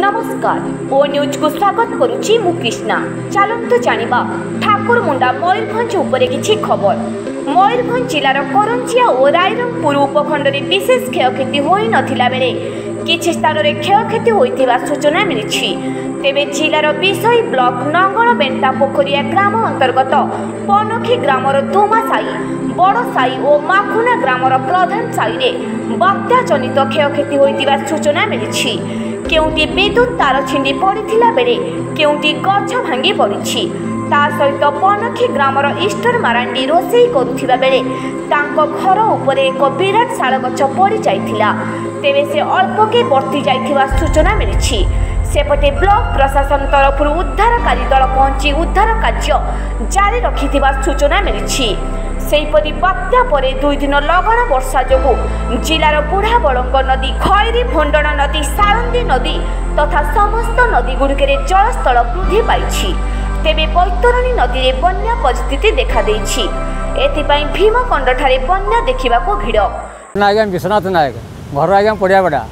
नमस्कार ओ न्यूज को स्वागत करुच्ची मु कृष्णा। चलंतु जानिबा ठाकुरमुंडा मयूरभंज उपरे किछि खबर। मयूरभंज जिलार करंजिया और रायरंगपुर उपखंड में विशेष क्षयक्षति होई नथिला बेले किछि स्थान में क्षयक्षति होइथिबा सूचना मिलिछि। तेबे जिलार बिसई ब्लॉक नंगल बेंटा पोखरिया ग्राम अंतर्गत पनखी ग्रामर दुमा साई बड़ साई और माखुना ग्रामर प्रधान साई रे बात्या जनित क्षयक्षति होइथिबा सूचना मिलिछि। केउटी विद्युत तार छिंडी पड़िथिला बेले केउटी गछ भांगी पड़िछि। ता सहित पनखी ग्रामर ईस्टर मारांडी रोषेई करुथिबा बेले तांको घर उपरे एक विराट शाल गछ पड़ी जाइथिला। तेबे से अल्पके बर्ती जाइथिबा सूचना मिलिछि। सेपटे ब्लॉक प्रशासन तरफ उद्धारकारी दल पहुंची उद्धार कार्य जारी रखिथिबा सूचना मिलिछि। सेहीपरि बात्या परे 2 दिन लगन वर्षा जोगु जिलार बुढ़ा बड़ंग नदी खैरी भंडण नदी सारंदी नदी तथा समस्त नदी गुड़िके जलस्तर वृद्धि पाई। तेबे बैतरणी नदी में बन्या परिस्थिति देखा देछि। एथिपाई भीमकंड ठारे बन्या देखिबाको भिड़। आज्ञा विश्वनाथ नायक घर आज्ञा पड़िया बड़ा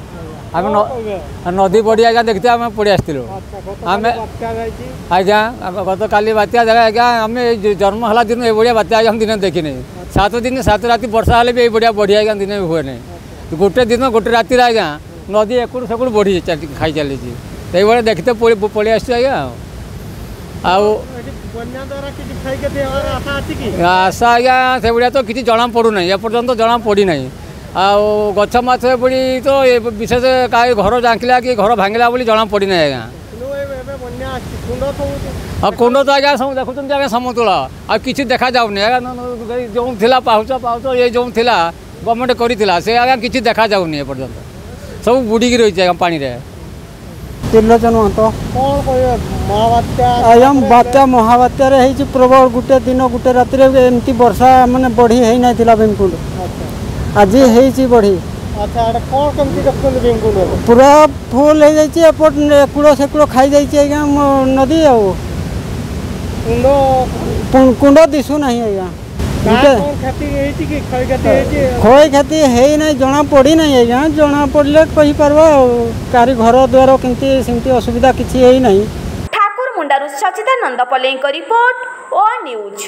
आम नदी बड़ी आज्ञा देखते आम पड़ी आसलु आम आज्ञा गत काली बात्या जगह आज्ञा आम जन्म है दिन ये बात्या आज्ञा हम दिन देखने 7 दिन 7 राति वर्षा हेल्ले भी बढ़िया बढ़ी आज्ञा दिन हुए नहीं गोटे दिन गोटे राति आज्ञा नदी एकड़ सेकड़ बढ़ी खाई चली भाई देखते पलि आस आज्ञा आशा आज्ञा से भाया तो किसी जना पड़ूना एपर्तंत जना पड़ना आउ गछ माछ पड़ी तो विशेष कहीं घर झाँकिला कि घर भांगला बोली जना पड़ना आज्ञा हाँ कुंड तो आज्ञा सब देखुं आज्ञा समतुल आ कि देखा जाऊनी जो था पाउच पाउच ये जो था गवर्नमेंट कर से आज्ञा किसी देखा जाऊनी एपर्तंत सब बुड़ी रही आज्ञा पानी रे त्रिलोचन महंत आज्ञा बात्या महाबात्या प्रबल गोटे दिन गोटे राति एमती वर्षा माने बढ़ी है ना भीमकुंड आज बढ़ी पूरा फुल हो जाए कूड़ सेकूड़ खाई जाइए नदी कुंड दिशु ना आज्ञा क्षय क्षति है ना जना पड़ी ना आज्ञा जना पड़े कहीपर कारी घर द्वार केमती असुविधा किसी है ना। ठाकुरमुंडारू सचिदानंद पल्लेईଙ୍କ रिपोर्ट ओ न्यूज।